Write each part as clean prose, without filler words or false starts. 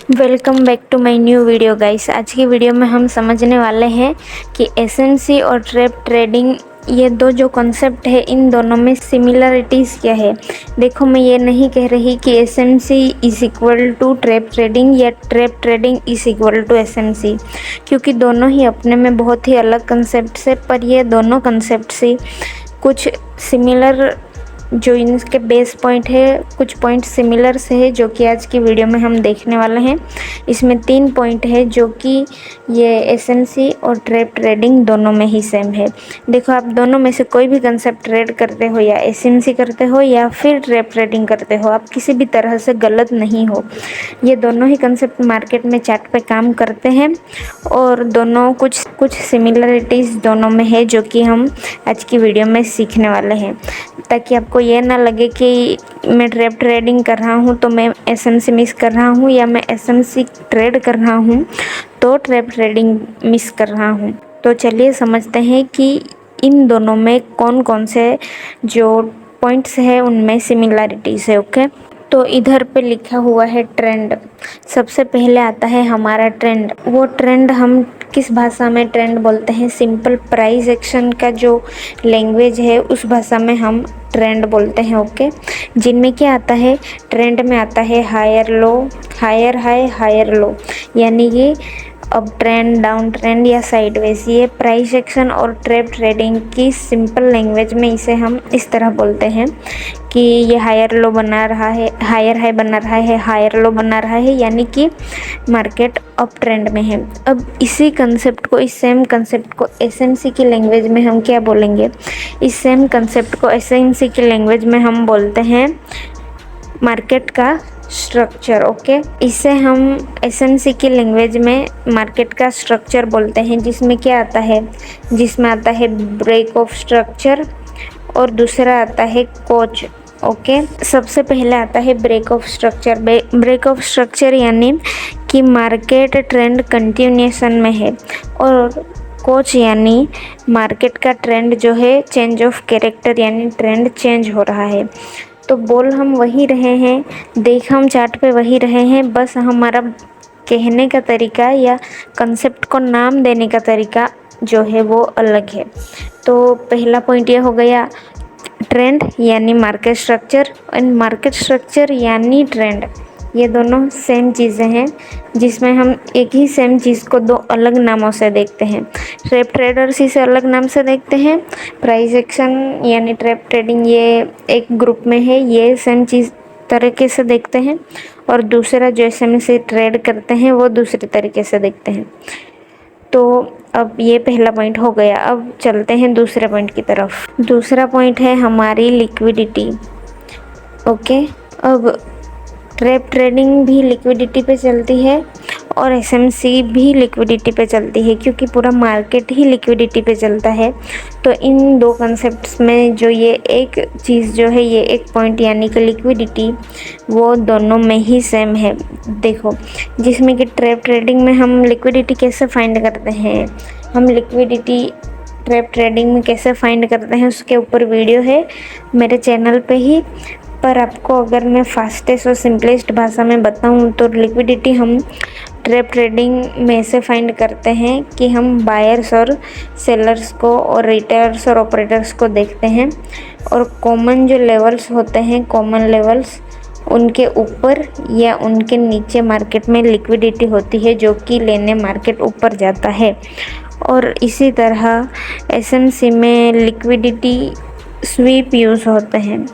Welcome back to my new video guys. आज की video में हम समझने वाले हैं कि एसएमसी और ट्रेप ट्रेडिंग, ये दो जो कॉन्सेप्ट है, इन दोनों में सिमिलरिटीज़ क्या है। देखो, मैं ये नहीं कह रही कि SMC is equal to trap trading या trap trading is equal to SMC, क्योंकि दोनों ही अपने में बहुत ही अलग कंसेप्ट है। पर ये दोनों कंसेप्ट से कुछ सिमिलर, जो इनके बेस पॉइंट है, कुछ पॉइंट सिमिलर से है, जो कि आज की वीडियो में हम देखने वाले हैं। इसमें 3 पॉइंट है जो कि ये एसएमसी और ट्रेप ट्रेडिंग दोनों में ही सेम है। देखो, आप दोनों में से कोई भी कंसेप्ट ट्रेड करते हो, या एसएमसी करते हो या फिर ट्रेप ट्रेडिंग करते हो, आप किसी भी तरह से गलत नहीं हो। ये दोनों ही कंसेप्ट मार्केट में चार्ट पे काम करते हैं और दोनों कुछ सिमिलरिटीज़ दोनों में है, जो कि हम आज की वीडियो में सीखने वाले हैं, ताकि आपको ये ना लगे कि मैं ट्रेप ट्रेडिंग कर रहा हूँ तो मैं एसएमसी मिस कर रहा हूँ, या मैं एसएमसी ट्रेड कर रहा हूँ तो ट्रेप ट्रेडिंग मिस कर रहा हूँ। तो चलिए समझते हैं कि इन दोनों में कौन कौन से जो पॉइंट्स है उनमें सिमिलरिटीज़ है। ओके, तो इधर पे लिखा हुआ है ट्रेंड। सबसे पहले आता है हमारा ट्रेंड। वो ट्रेंड हम किस भाषा में ट्रेंड बोलते हैं? सिंपल प्राइस एक्शन का जो लैंग्वेज है उस भाषा में हम ट्रेंड बोलते हैं। ओके, जिनमें क्या आता है? ट्रेंड में आता है higher low, higher high, higher low, यानी ये अप ट्रेंड, डाउन ट्रेंड या साइडवेज। ये प्राइस एक्शन और ट्रेप ट्रेडिंग की सिंपल लैंग्वेज में इसे हम इस तरह बोलते हैं कि ये हायर लो बना रहा है, हायर हाई बना रहा है, हायर लो बना रहा है, यानी कि मार्केट अप ट्रेंड में है। अब इसी कंसेप्ट को, इस सेम कंसेप्ट को एसएमसी की लैंग्वेज में हम क्या बोलेंगे? इस सेम कंसेप्ट को एसएमसी की लैंग्वेज में हम बोलते हैं मार्केट का स्ट्रक्चर। ओके, इसे हम एसएमसी की लैंग्वेज में मार्केट का स्ट्रक्चर बोलते हैं, जिसमें क्या आता है? जिसमें आता है ब्रेक ऑफ स्ट्रक्चर और दूसरा आता है कोच। ओके, सबसे पहले आता है break of structure. Break of structure यानी कि मार्केट ट्रेंड कंटिन्यूएशन में है, और कोच यानी मार्केट का ट्रेंड जो है चेंज ऑफ कैरेक्टर, यानी ट्रेंड चेंज हो रहा है। तो बोल हम वही रहे हैं, देख हम चार्ट पे वही रहे हैं, बस हमारा कहने का तरीका या कंसेप्ट को नाम देने का तरीका जो है वो अलग है। तो पहला पॉइंट ये हो गया ट्रेंड यानी market structure, and market structure यानी ट्रेंड। ये दोनों सेम चीज़ें हैं, जिसमें हम एक ही सेम चीज़ को दो अलग नामों से देखते हैं। ट्रेप ट्रेडर्स इसे अलग नाम से देखते हैं, प्राइस एक्शन यानी ट्रेप ट्रेडिंग ये एक ग्रुप में है, ये सेम चीज़ तरीके से देखते हैं, और दूसरा जो एसएमसी ट्रेड करते हैं वो दूसरे तरीके से देखते हैं। तो अब ये पहला पॉइंट हो गया। अब चलते हैं दूसरे पॉइंट की तरफ। दूसरा पॉइंट है हमारी लिक्विडिटी। ओके, अब ट्रेप ट्रेडिंग भी लिक्विडिटी पे चलती है और एसएमसी भी लिक्विडिटी पे चलती है, क्योंकि पूरा मार्केट ही लिक्विडिटी पे चलता है। तो इन दो कंसेप्ट्स में जो ये एक चीज़ जो है, ये एक पॉइंट यानी कि लिक्विडिटी, वो दोनों में ही सेम है। देखो, जिसमें कि ट्रेप ट्रेडिंग में हम लिक्विडिटी कैसे फाइंड करते हैं, हम लिक्विडिटी ट्रेप ट्रेडिंग में कैसे फाइंड करते हैं, उसके ऊपर वीडियो है मेरे चैनल पे ही। पर आपको अगर मैं फास्टेस्ट और सिंपलेस्ट भाषा में बताऊं तो लिक्विडिटी हम ट्रेप ट्रेडिंग में से फाइंड करते हैं कि हम बायर्स और सेलर्स को और रिटेलर्स और ऑपरेटर्स को देखते हैं, और कॉमन जो लेवल्स होते हैं, कॉमन लेवल्स, उनके ऊपर या उनके नीचे मार्केट में लिक्विडिटी होती है, जो कि लेने मार्केट ऊपर जाता है। और इसी तरह एसएमसी में लिक्विडिटी स्वीप यूज़ होते हैं,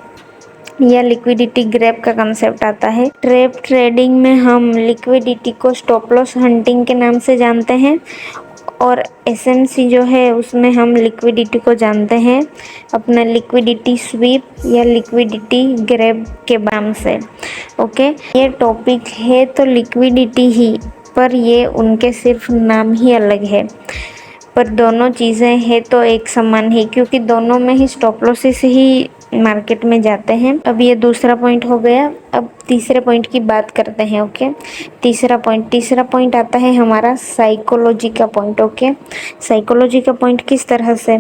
या लिक्विडिटी ग्रैब का कंसेप्ट आता है। ट्रेप ट्रेडिंग में हम लिक्विडिटी को स्टॉप लॉस हंटिंग के नाम से जानते हैं, और एसएमसी जो है उसमें हम लिक्विडिटी को जानते हैं अपना लिक्विडिटी स्वीप या लिक्विडिटी ग्रैब के नाम से। ओके, ये टॉपिक है तो लिक्विडिटी ही, पर ये उनके सिर्फ नाम ही अलग है, पर दोनों चीज़ें हैं तो एक समान ही, क्योंकि दोनों में ही स्टॉप लॉसेस ही मार्केट में जाते हैं। अब ये दूसरा पॉइंट हो गया। अब तीसरे पॉइंट की बात करते हैं। ओके, तीसरा पॉइंट आता है हमारा साइकोलॉजी का पॉइंट। ओके, साइकोलॉजी का पॉइंट किस तरह से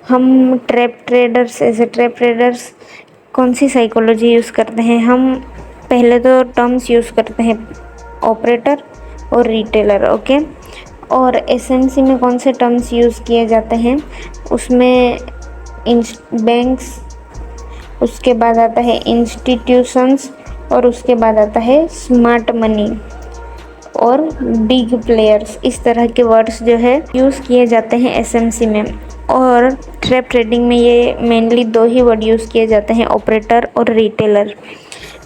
हम ट्रेप ट्रेडर्स कौन सी साइकोलॉजी यूज़ करते हैं? हम पहले तो टर्म्स यूज़ करते हैं ऑपरेटर और रिटेलर। ओके, और एसएमसी में कौन से टर्म्स यूज़ किए जाते हैं, उसमें बैंक्स, उसके बाद आता है इंस्टीट्यूशंस, और उसके बाद आता है स्मार्ट मनी और बिग प्लेयर्स। इस तरह के वर्ड्स जो है यूज़ किए जाते हैं एसएमसी में। और ट्रैप ट्रेडिंग में ये मेनली दो ही वर्ड यूज़ किए जाते हैं, ऑपरेटर और रिटेलर,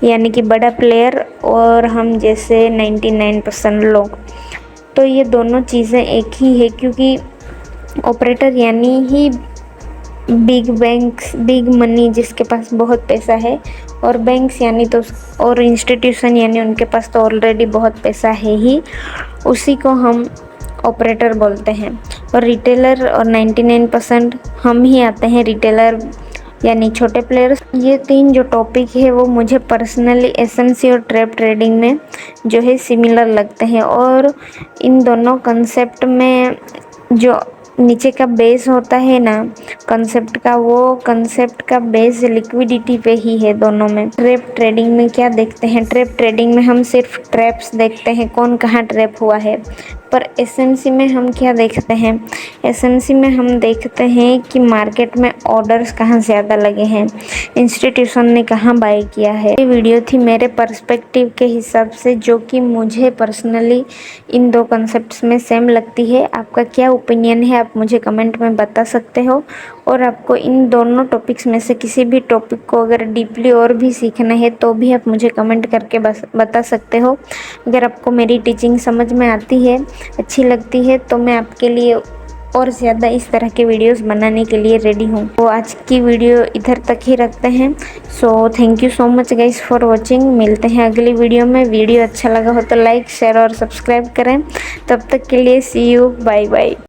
यानी कि बड़ा प्लेयर और हम जैसे 99% लोग। तो ये दोनों चीज़ें एक ही है, क्योंकि ऑपरेटर यानी ही बिग बैंक्स, बिग मनी, जिसके पास बहुत पैसा है, और बैंक्स यानी तो और इंस्टीट्यूशन यानी उनके पास तो ऑलरेडी बहुत पैसा है ही, उसी को हम ऑपरेटर बोलते हैं। और रिटेलर और 99% हम ही आते हैं, रिटेलर यानी छोटे प्लेयर्स। ये तीन जो टॉपिक है वो मुझे पर्सनली एसएमसी और ट्रैप ट्रेडिंग में जो है सिमिलर लगते हैं। और इन दोनों कंसेप्ट में जो नीचे का बेस होता है ना कंसेप्ट का, वो कंसेप्ट का बेस लिक्विडिटी पे ही है दोनों में। ट्रैप ट्रेडिंग में क्या देखते हैं, ट्रैप ट्रेडिंग में हम सिर्फ ट्रैप्स देखते हैं, कौन कहाँ ट्रैप हुआ है। पर एसएमसी में हम क्या देखते हैं, एसएमसी में हम देखते हैं कि मार्केट में ऑर्डर्स कहाँ ज़्यादा लगे हैं, इंस्टीट्यूशन ने कहाँ बाय किया है। ये वीडियो थी मेरे पर्सपेक्टिव के हिसाब से, जो कि मुझे पर्सनली इन दो कंसेप्ट्स में सेम लगती है। आपका क्या ओपिनियन है आप मुझे कमेंट में बता सकते हो। और आपको इन दोनों टॉपिक्स में से किसी भी टॉपिक को अगर डीपली और भी सीखना है तो भी आप मुझे कमेंट करके बता सकते हो। अगर आपको मेरी टीचिंग समझ में आती है, अच्छी लगती है, तो मैं आपके लिए और ज़्यादा इस तरह के वीडियोस बनाने के लिए रेडी हूँ। तो आज की वीडियो इधर तक ही रखते हैं। So thank you so much guys for watching. मिलते हैं अगली वीडियो में। वीडियो अच्छा लगा हो तो लाइक, शेयर और सब्सक्राइब करें। तब तक के लिए सी यू, बाय बाय।